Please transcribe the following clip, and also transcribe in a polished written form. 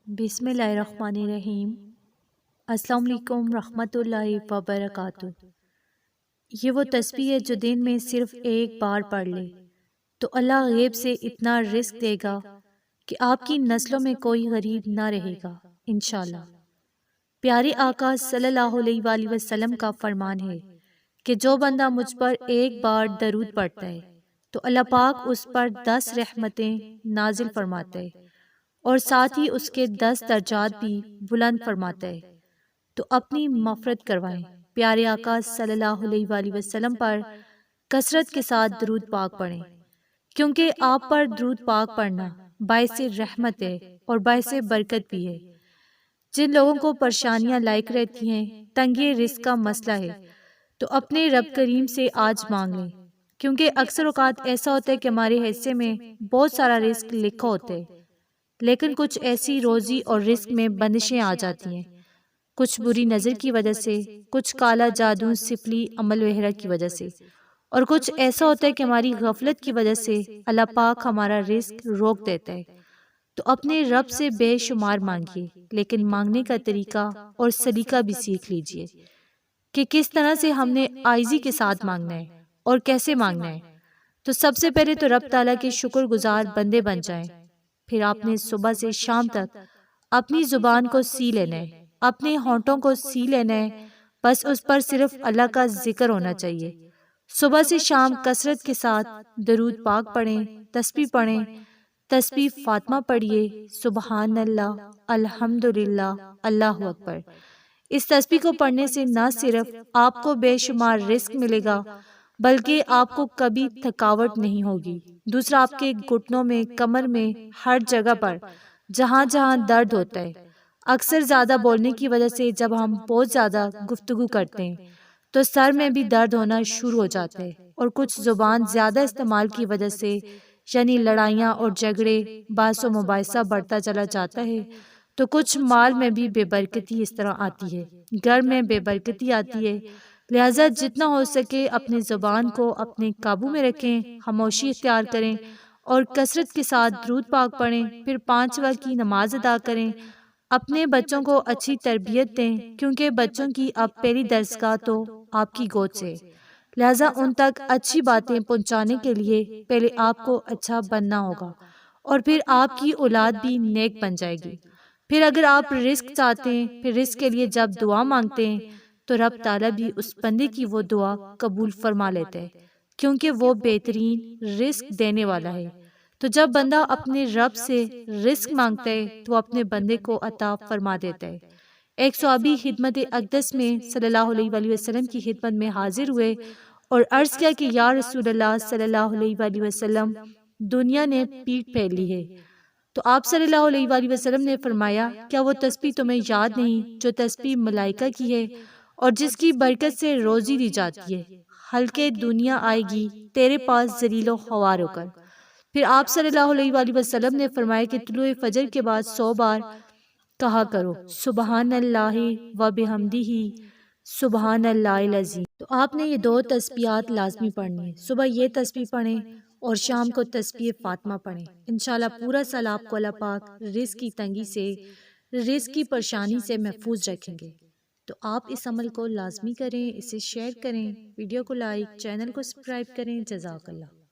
بسم اللہ الرحمن الرحیم۔ السلام علیکم رحمۃ اللہ وبرکاتہ۔ یہ وہ تسبیح ہے جو دن میں صرف ایک بار پڑھ لے تو اللہ غیب سے اتنا رزق دے گا کہ آپ کی نسلوں میں کوئی غریب نہ رہے گا انشاءاللہ۔ پیارے آقا صلی اللہ علیہ وآلہ وسلم کا فرمان ہے کہ جو بندہ مجھ پر ایک بار درود پڑھتا ہے تو اللہ پاک اس پر 10 رحمتیں نازل فرماتا ہے اور ساتھ ہی اس کے 10 درجات بھی بلند فرماتا ہے۔ تو اپنی مغفرت کروائیں، پیارے آقا صلی اللہ علیہ وآلہ وسلم پر کثرت کے ساتھ درود پاک پڑھیں، کیونکہ آپ پر درود پاک پڑھنا باعث رحمت ہے اور باعث برکت بھی ہے۔ جن لوگوں کو پریشانیاں لاحق رہتی ہیں، تنگی رزق کا مسئلہ ہے، تو اپنے رب کریم سے آج مانگ لیں، کیونکہ اکثر اوقات ایسا ہوتا ہے کہ ہمارے حصے میں بہت سارا رزق لکھا ہوتا ہے، لیکن کچھ ایسی روزی اور رزق میں بندشیں آ جاتی ہیں، کچھ بری نظر کی وجہ سے، کچھ کالا جادو سفلی عمل وغیرہ کی وجہ سے، اور کچھ ایسا ہوتا ہے کہ ہماری غفلت کی وجہ سے اللہ پاک ہمارا رزق روک دیتا ہے۔ تو اپنے رب سے بے شمار مانگیے، لیکن مانگنے کا طریقہ اور سلیقہ بھی سیکھ لیجئے کہ کس طرح سے ہم نے عاجزی کے ساتھ مانگنا ہے اور کیسے مانگنا ہے۔ تو سب سے پہلے تو رب تعالیٰ کے شکر گزار بندے بن جائیں، پھر آپ نے صبح سے شام تک اپنی زبان کو سی لینا ہے، اپنے ہونٹوں کو سی لینا ہے، بس اس پر صرف اللہ کا ذکر ہونا چاہیے۔ صبح سے شام کثرت کے ساتھ درود پاک پڑھیں، تسبیح پڑھیں، تسبیح فاطمہ پڑھیے، سبحان اللہ، الحمدللہ، اللہ اکبر۔ اس تسبیح کو پڑھنے سے نہ صرف آپ کو بے شمار رزق ملے گا، بلکہ آپ کو کبھی تھکاوٹ نہیں ہوگی۔ دوسرا، آپ کے گھٹنوں میں، کمر میں، ہر جگہ پر جہاں جہاں درد ہوتا ہے، اکثر زیادہ بولنے کی وجہ سے جب ہم بہت زیادہ گفتگو کرتے ہیں تو سر میں بھی درد ہونا شروع ہو جاتا ہے، اور کچھ زبان زیادہ استعمال کی وجہ سے یعنی لڑائیاں اور جھگڑے، بحث و مباحثہ بڑھتا چلا جاتا ہے، تو کچھ مال میں بھی بے برکتی اس طرح آتی ہے، گھر میں بے برکتی آتی ہے۔ لہٰذا جتنا ہو سکے اپنی زبان کو اپنے قابو میں رکھیں، خاموشی اختیار کریں اور کثرت کے ساتھ درود پاک پڑھیں، پھر 5 وقت کی نماز ادا کریں۔ اپنے بچوں کو اچھی تربیت دیں، کیونکہ بچوں کی اب پہلی درسگاہ تو آپ کی گود سے، لہٰذا ان تک اچھی باتیں پہنچانے کے لیے پہلے آپ کو اچھا بننا ہوگا، اور پھر آپ کی اولاد بھی نیک بن جائے گی۔ پھر اگر آپ رزق چاہتے ہیں، پھر رزق کے لیے جب دعا مانگتے ہیں تو رب تعالیٰ بھی اس بندے کی وہ دعا قبول فرما لیتا ہے، کیونکہ وہ بہترین رزق دینے والا ہے۔ تو جب بندہ اپنے رب سے رزق مانگتا ہے تو اپنے بندے کو عطا فرما دیتا ہے۔ ایک صحابی خدمت اقدس میں صلی اللہ علیہ وآلہ وسلم کی خدمت میں حاضر ہوئے اور عرض کیا کہ یا رسول اللہ صلی اللہ علیہ وآلہ وسلم، دنیا نے پیٹھ پھیر لی ہے۔ تو آپ صلی اللہ علیہ وآلہ وسلم نے فرمایا، کیا وہ تسبیح تمہیں یاد نہیں جو تسبیح ملائکہ کی ہے اور جس کی برکت سے روزی دی جاتی ہے؟ ہلکے دنیا آئے گی تیرے پاس ذلیل و خوار ہو کر۔ پھر آپ صلی اللہ علیہ وآلہ وسلم نے فرمایا کہ طلوع فجر کے بعد 100 بار کہا کرو سبحان اللہ و بحمدہ سبحان اللہ العظیم۔ تو آپ نے یہ 2 تسبیحات لازمی پڑھنی ہے، صبح یہ تسبیح پڑھیں اور شام کو تسبیح فاطمہ پڑھیں۔ انشاءاللہ پورا سال آپ کو اللہ پاک رزق کی تنگی سے، رزق کی پریشانی سے محفوظ رکھیں گے۔ تو آپ اس عمل کو لازمی کریں، اسے شیئر کریں، ویڈیو کو لائک، چینل کو سبسکرائب کریں۔ جزاک اللہ۔